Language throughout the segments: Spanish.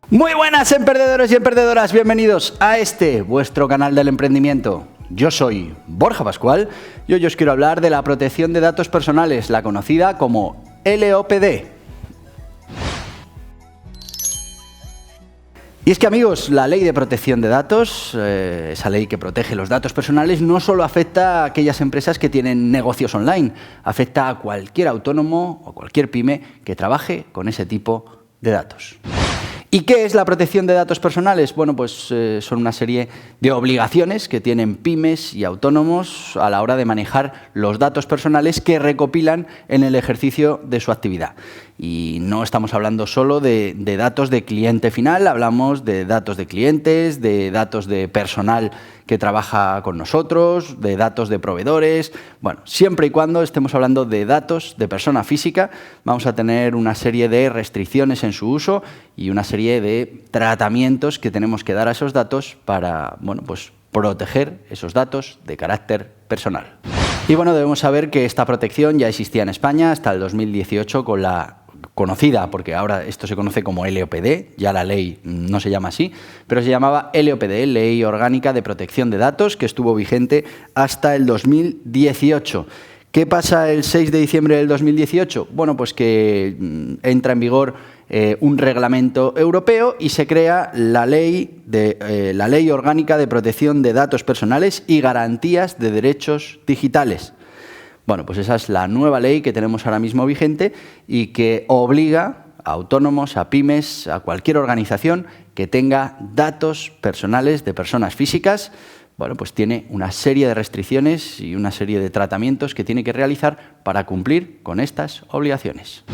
Muy buenas, emprendedores y emprendedoras, bienvenidos a vuestro canal del emprendimiento. Yo soy Borja Pascual y hoy os quiero hablar de la protección de datos personales, la conocida como LOPD. Y es que, amigos, la ley de protección de datos, esa ley que protege los datos personales, no solo afecta a aquellas empresas que tienen negocios online, afecta a cualquier autónomo o cualquier pyme que trabaje con ese tipo de datos. ¿Y qué es la protección de datos personales? Bueno, pues son una serie de obligaciones que tienen pymes y autónomos a la hora de manejar los datos personales que recopilan en el ejercicio de su actividad. Y no estamos hablando solo de datos de cliente final, hablamos de datos de clientes, de datos de personal que trabaja con nosotros, de datos de proveedores. Bueno, siempre y cuando estemos hablando de datos de persona física, vamos a tener una serie de restricciones en su uso y una serie de tratamientos que tenemos que dar a esos datos para, bueno, pues proteger esos datos de carácter personal. Y bueno, debemos saber que esta protección ya existía en España hasta el 2018 con la conocida, porque ahora esto se conoce como LOPD, ya la ley no se llama así, pero se llamaba LOPD, Ley Orgánica de Protección de Datos, que estuvo vigente hasta el 2018. ¿Qué pasa el 6 de diciembre del 2018? Bueno, pues que entra en vigor un reglamento europeo y se crea la Ley Orgánica de Protección de Datos Personales y Garantías de Derechos Digitales. Bueno, pues esa es la nueva ley que tenemos ahora mismo vigente y que obliga a autónomos, a pymes, a cualquier organización que tenga datos personales de personas físicas. Bueno, pues tiene una serie de restricciones y una serie de tratamientos que tiene que realizar para cumplir con estas obligaciones.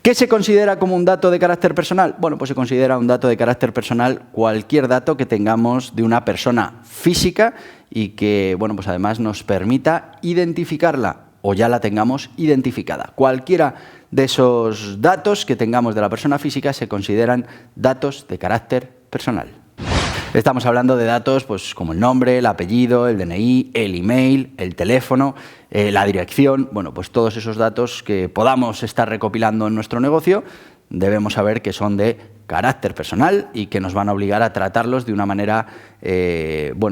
¿Qué se considera como un dato de carácter personal? Bueno, pues se considera un dato de carácter personal cualquier dato que tengamos de una persona física y que, bueno, pues además nos permita identificarla o ya la tengamos identificada. Cualquiera de esos datos que tengamos de la persona física se consideran datos de carácter personal. Estamos hablando de datos pues, como el nombre, el apellido, el DNI, el email, el teléfono, la dirección. Bueno, pues todos esos datos que podamos estar recopilando en nuestro negocio debemos saber que son de carácter personal y que nos van a obligar a tratarlos de una manera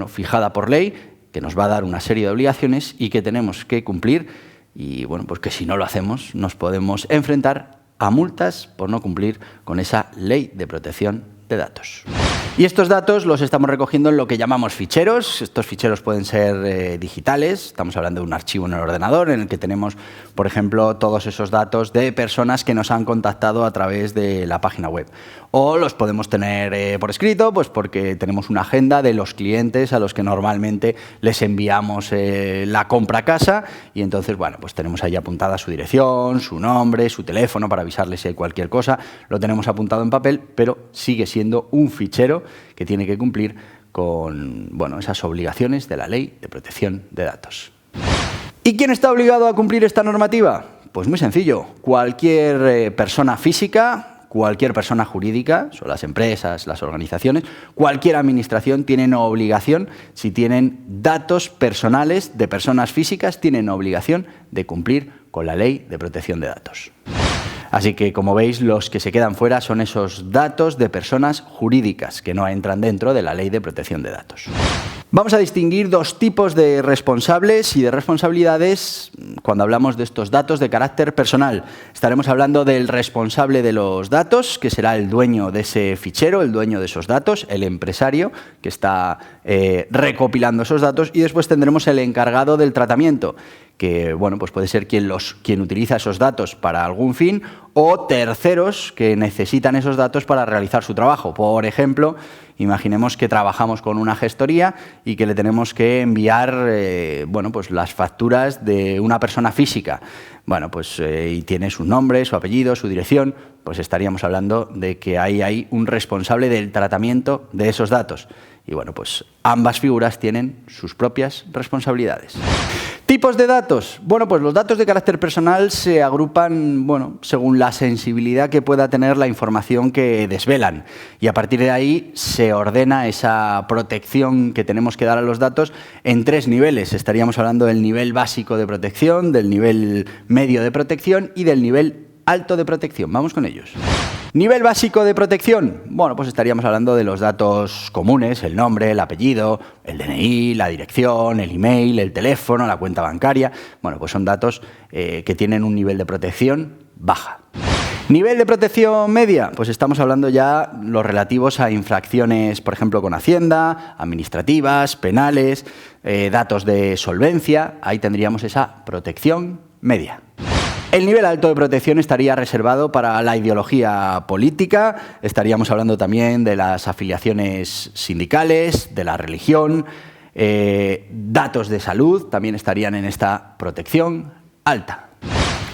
fijada por ley, que nos va a dar una serie de obligaciones y que tenemos que cumplir y bueno, pues que si no lo hacemos nos podemos enfrentar a multas por no cumplir con esa ley de protección de datos. Y estos datos los estamos recogiendo en lo que llamamos ficheros. Estos ficheros pueden ser digitales, estamos hablando de un archivo en el ordenador en el que tenemos, por ejemplo, todos esos datos de personas que nos han contactado a través de la página web. O los podemos tener por escrito, pues porque tenemos una agenda de los clientes a los que normalmente les enviamos la compra a casa y entonces, bueno, pues tenemos ahí apuntada su dirección, su nombre, su teléfono para avisarles si hay cualquier cosa. Lo tenemos apuntado en papel, pero sigue siendo un fichero que tiene que cumplir con esas obligaciones de la Ley de Protección de Datos. ¿Y quién está obligado a cumplir esta normativa? Pues muy sencillo, cualquier persona física, cualquier persona jurídica, son las empresas, las organizaciones, cualquier administración tienen obligación, si tienen datos personales de personas físicas, tienen obligación de cumplir con la Ley de Protección de Datos. Así que, como veis, los que se quedan fuera son esos datos de personas jurídicas que no entran dentro de la Ley de Protección de Datos. Vamos a distinguir dos tipos de responsables y de responsabilidades cuando hablamos de estos datos de carácter personal. Estaremos hablando del responsable de los datos, que será el dueño de ese fichero, el dueño de esos datos, el empresario que está recopilando esos datos, y después tendremos el encargado del tratamiento, que pues puede ser quien utiliza esos datos para algún fin o terceros que necesitan esos datos para realizar su trabajo. Por ejemplo, imaginemos que trabajamos con una gestoría y que le tenemos que enviar las facturas de una persona física. Y tiene su nombre, su apellido, su dirección, pues estaríamos hablando de que hay un responsable del tratamiento de esos datos. Y ambas figuras tienen sus propias responsabilidades. ¿Tipos de datos? Pues los datos de carácter personal se agrupan, según la sensibilidad que pueda tener la información que desvelan. Y a partir de ahí se ordena esa protección que tenemos que dar a los datos en 3 niveles. Estaríamos hablando del nivel básico de protección, del nivel medio de protección y del nivel alto de protección. Vamos con ellos. Nivel básico de protección. Bueno, pues estaríamos hablando de los datos comunes, el nombre, el apellido, el DNI, la dirección, el email, el teléfono, la cuenta bancaria. Bueno, pues son datos que tienen un nivel de protección baja. Nivel de protección media, pues estamos hablando ya los relativos a infracciones, por ejemplo, con Hacienda, administrativas, penales, datos de solvencia. Ahí tendríamos esa protección media. El nivel alto de protección estaría reservado para la ideología política, estaríamos hablando también de las afiliaciones sindicales, de la religión, datos de salud también estarían en esta protección alta.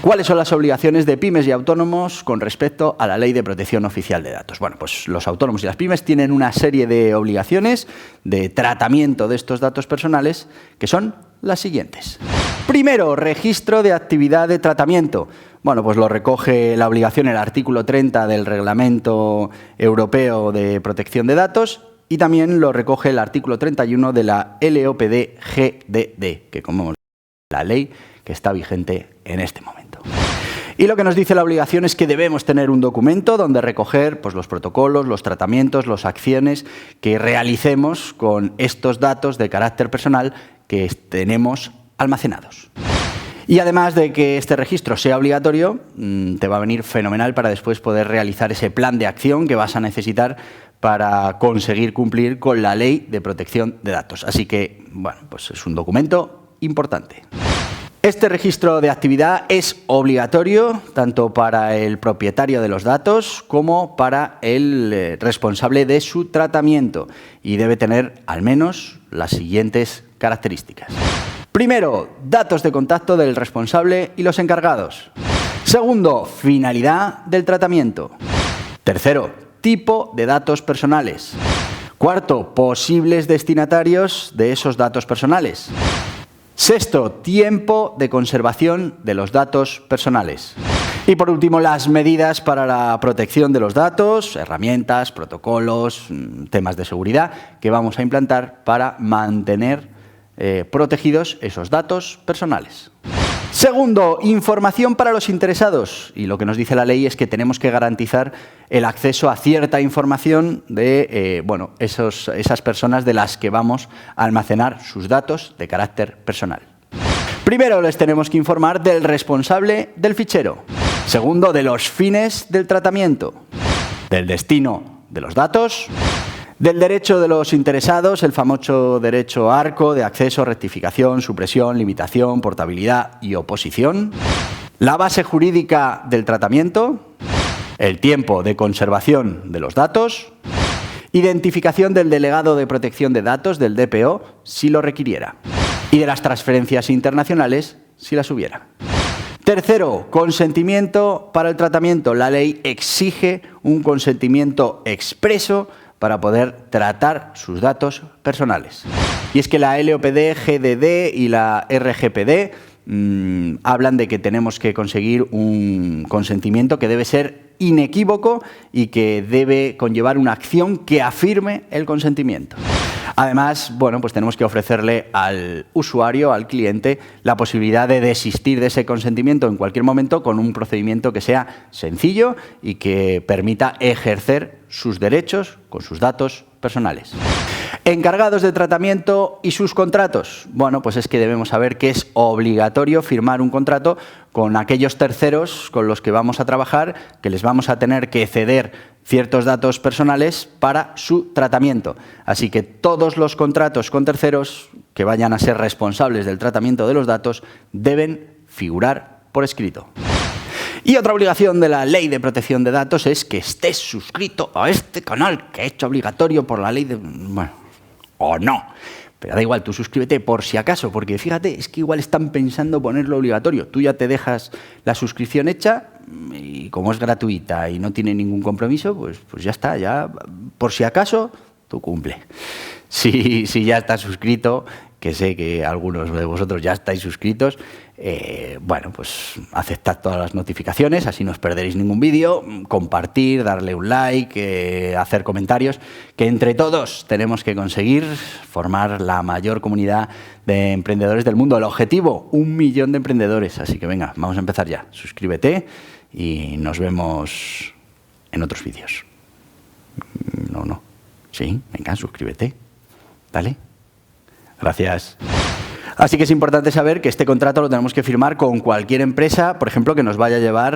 ¿Cuáles son las obligaciones de pymes y autónomos con respecto a la Ley de Protección Oficial de Datos? Bueno, pues los autónomos y las pymes tienen una serie de obligaciones de tratamiento de estos datos personales que son las siguientes. Primero, registro de actividad de tratamiento. Bueno, pues lo recoge la obligación el artículo 30 del Reglamento Europeo de Protección de Datos y también lo recoge el artículo 31 de la LOPD-GDD, que como la ley que está vigente en este momento. Y lo que nos dice la obligación es que debemos tener un documento donde recoger pues, los protocolos, los tratamientos, las acciones que realicemos con estos datos de carácter personal que tenemos almacenados. Y además de que este registro sea obligatorio, te va a venir fenomenal para después poder realizar ese plan de acción que vas a necesitar para conseguir cumplir con la Ley de Protección de Datos. Así que, bueno, pues es un documento importante. Este registro de actividad es obligatorio tanto para el propietario de los datos como para el responsable de su tratamiento y debe tener al menos las siguientes características. Primero, datos de contacto del responsable y los encargados. Segundo, finalidad del tratamiento. Tercero, tipo de datos personales. Cuarto, posibles destinatarios de esos datos personales. Sexto, tiempo de conservación de los datos personales. Y por último, las medidas para la protección de los datos, herramientas, protocolos, temas de seguridad que vamos a implantar para mantener protegidos esos datos personales. Segundo, información para los interesados. Y lo que nos dice la ley es que tenemos que garantizar el acceso a cierta información de esas personas de las que vamos a almacenar sus datos de carácter personal. Primero, les tenemos que informar del responsable del fichero. Segundo, de los fines del tratamiento. Del destino de los datos. Del derecho de los interesados, el famoso derecho ARCO de acceso, rectificación, supresión, limitación, portabilidad y oposición. La base jurídica del tratamiento. El tiempo de conservación de los datos. Identificación del delegado de protección de datos, del DPO, si lo requiriera. Y de las transferencias internacionales, si las hubiera. Tercero, consentimiento para el tratamiento. La ley exige un consentimiento expreso para poder tratar sus datos personales. Y es que la LOPD-GDD y la RGPD hablan de que tenemos que conseguir un consentimiento que debe ser inequívoco y que debe conllevar una acción que afirme el consentimiento. Además, bueno, pues tenemos que ofrecerle al usuario, al cliente, la posibilidad de desistir de ese consentimiento en cualquier momento con un procedimiento que sea sencillo y que permita ejercer sus derechos con sus datos personales. Encargados de tratamiento y sus contratos. Bueno, pues es que debemos saber que es obligatorio firmar un contrato con aquellos terceros con los que vamos a trabajar, que les vamos a tener que ceder ciertos datos personales para su tratamiento. Así que todos los contratos con terceros que vayan a ser responsables del tratamiento de los datos deben figurar por escrito. Y otra obligación de la Ley de Protección de Datos es que estés suscrito a este canal, que he hecho obligatorio por la ley de... Bueno, o no. Pero da igual, tú suscríbete por si acaso, porque fíjate, es que igual están pensando ponerlo obligatorio. Tú ya te dejas la suscripción hecha y como es gratuita y no tiene ningún compromiso, pues ya está, ya por si acaso tú cumple. Si ya estás suscrito, que sé que algunos de vosotros ya estáis suscritos, bueno, pues aceptad todas las notificaciones, así no os perderéis ningún vídeo, compartir, darle un like, hacer comentarios, que entre todos tenemos que conseguir formar la mayor comunidad de emprendedores del mundo. El objetivo, 1 millón de emprendedores, así que venga, vamos a empezar ya. Suscríbete y nos vemos en otros vídeos. No. Sí, venga, suscríbete. ¿Vale? Gracias. Así que es importante saber que este contrato lo tenemos que firmar con cualquier empresa, por ejemplo, que nos vaya a llevar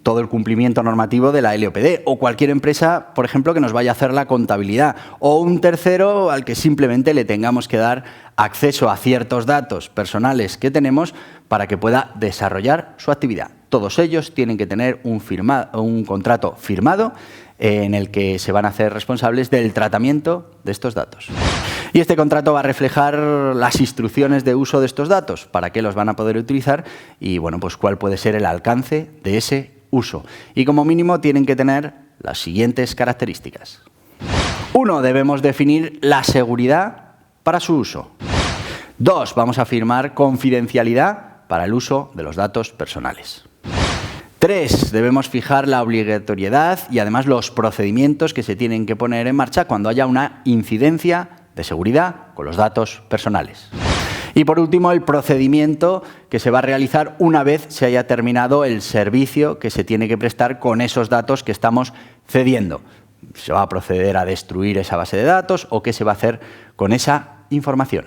todo el cumplimiento normativo de la LOPD, o cualquier empresa, por ejemplo, que nos vaya a hacer la contabilidad, o un tercero al que simplemente le tengamos que dar acceso a ciertos datos personales que tenemos para que pueda desarrollar su actividad. Todos ellos tienen que tener un contrato firmado en el que se van a hacer responsables del tratamiento de estos datos. Y este contrato va a reflejar las instrucciones de uso de estos datos, para qué los van a poder utilizar y, bueno, pues cuál puede ser el alcance de ese uso. Y como mínimo tienen que tener las siguientes características. 1. Debemos definir la seguridad para su uso. 2. Vamos a firmar confidencialidad para el uso de los datos personales. 3. Debemos fijar la obligatoriedad y además los procedimientos que se tienen que poner en marcha cuando haya una incidencia de seguridad con los datos personales. Y por último, el procedimiento que se va a realizar una vez se haya terminado el servicio que se tiene que prestar con esos datos que estamos cediendo. ¿Se va a proceder a destruir esa base de datos o qué se va a hacer con esa información?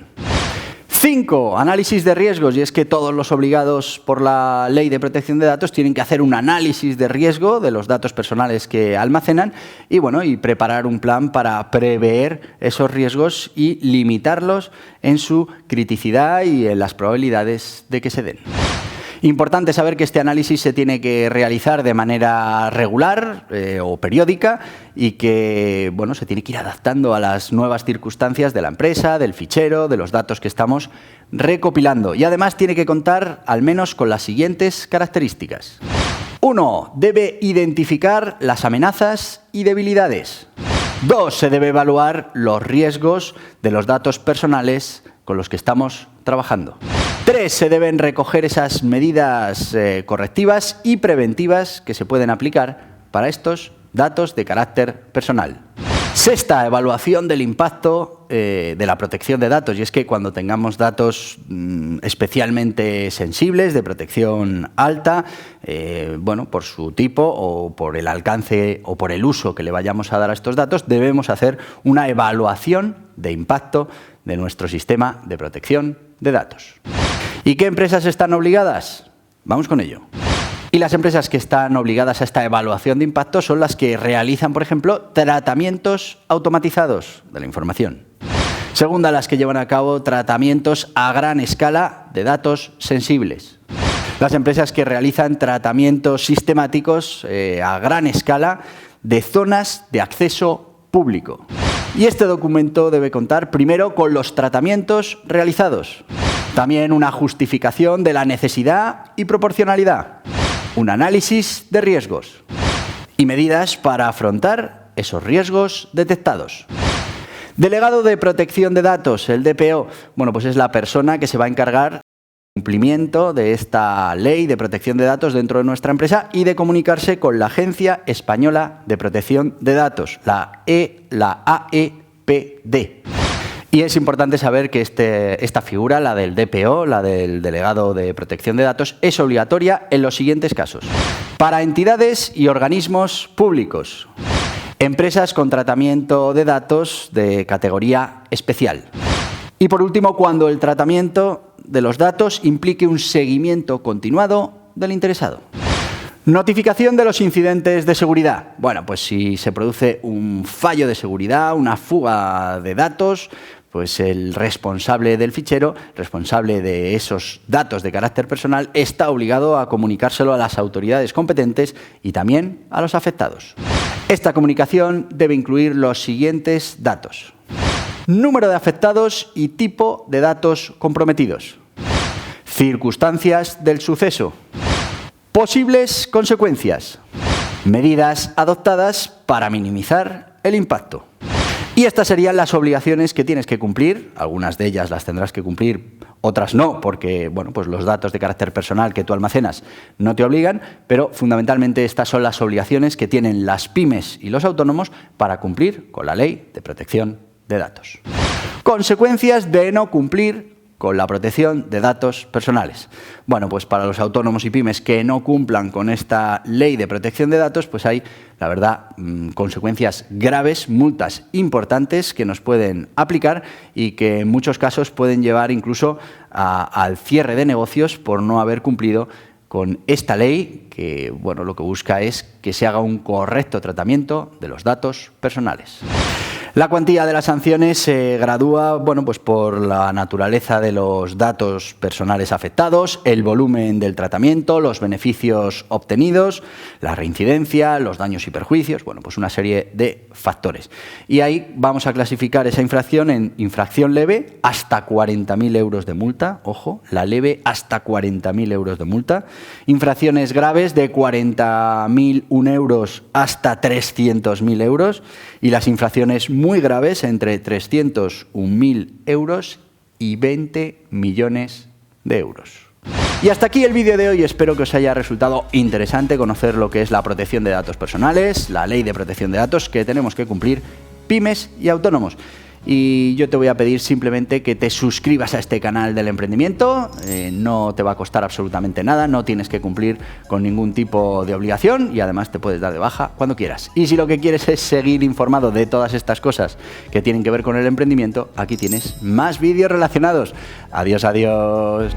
5. Análisis de riesgos. Y es que todos los obligados por la Ley de Protección de Datos tienen que hacer un análisis de riesgo de los datos personales que almacenan y, bueno, y preparar un plan para prever esos riesgos y limitarlos en su criticidad y en las probabilidades de que se den. Importante saber que este análisis se tiene que realizar de manera regular o periódica y que, bueno, se tiene que ir adaptando a las nuevas circunstancias de la empresa, del fichero, de los datos que estamos recopilando. Y además tiene que contar al menos con las siguientes características. 1. Debe identificar las amenazas y debilidades. 2. Se debe evaluar los riesgos de los datos personales con los que estamos trabajando. 3. Se deben recoger esas medidas correctivas y preventivas que se pueden aplicar para estos datos de carácter personal. 6. Evaluación del impacto de la protección de datos. Y es que cuando tengamos datos especialmente sensibles, de protección alta, bueno, por su tipo o por el alcance o por el uso que le vayamos a dar a estos datos, debemos hacer una evaluación de impacto de nuestro sistema de protección de datos. ¿Y qué empresas están obligadas? Vamos con ello. Y las empresas que están obligadas a esta evaluación de impacto son las que realizan, por ejemplo, tratamientos automatizados de la información. Segunda, las que llevan a cabo tratamientos a gran escala de datos sensibles. Las empresas que realizan tratamientos sistemáticos a gran escala de zonas de acceso público. Y este documento debe contar primero con los tratamientos realizados. También una justificación de la necesidad y proporcionalidad. Un análisis de riesgos. Y medidas para afrontar esos riesgos detectados. Delegado de Protección de Datos, el DPO, bueno, pues es la persona que se va a encargar del cumplimiento de esta Ley de Protección de Datos dentro de nuestra empresa y de comunicarse con la Agencia Española de Protección de Datos, la AEPD. Y es importante saber que esta figura, la del DPO, la del Delegado de Protección de Datos, es obligatoria en los siguientes casos. Para entidades y organismos públicos. Empresas con tratamiento de datos de categoría especial. Y por último, cuando el tratamiento de los datos implique un seguimiento continuado del interesado. Notificación de los incidentes de seguridad. Bueno, pues si se produce un fallo de seguridad, una fuga de datos, pues el responsable del fichero, responsable de esos datos de carácter personal, está obligado a comunicárselo a las autoridades competentes y también a los afectados. Esta comunicación debe incluir los siguientes datos. Número de afectados y tipo de datos comprometidos. Circunstancias del suceso. Posibles consecuencias. Medidas adoptadas para minimizar el impacto. Y estas serían las obligaciones que tienes que cumplir. Algunas de ellas las tendrás que cumplir, otras no, porque bueno, pues los datos de carácter personal que tú almacenas no te obligan, pero fundamentalmente estas son las obligaciones que tienen las pymes y los autónomos para cumplir con la Ley de Protección de Datos. Consecuencias de no cumplir con la protección de datos personales. Bueno, pues para los autónomos y pymes que no cumplan con esta ley de protección de datos, pues hay, la verdad, consecuencias graves, multas importantes que nos pueden aplicar y que en muchos casos pueden llevar incluso al cierre de negocios por no haber cumplido con esta ley que, bueno, lo que busca es que se haga un correcto tratamiento de los datos personales. La cuantía de las sanciones se gradúa, bueno, pues por la naturaleza de los datos personales afectados, el volumen del tratamiento, los beneficios obtenidos, la reincidencia, los daños y perjuicios, bueno, pues una serie de factores. Y ahí vamos a clasificar esa infracción en infracción leve hasta 40.000 euros de multa, ojo, la leve hasta 40.000 euros de multa, infracciones graves de 40.001 euros hasta 300.000 euros y las infracciones muy graves entre 301.000 euros y 20 millones de euros. Y hasta aquí el vídeo de hoy. Espero que os haya resultado interesante conocer lo que es la protección de datos personales, la ley de protección de datos que tenemos que cumplir pymes y autónomos. Y yo te voy a pedir simplemente que te suscribas a este canal del emprendimiento, no te va a costar absolutamente nada, no tienes que cumplir con ningún tipo de obligación y además te puedes dar de baja cuando quieras. Y si lo que quieres es seguir informado de todas estas cosas que tienen que ver con el emprendimiento, aquí tienes más vídeos relacionados. Adiós, adiós.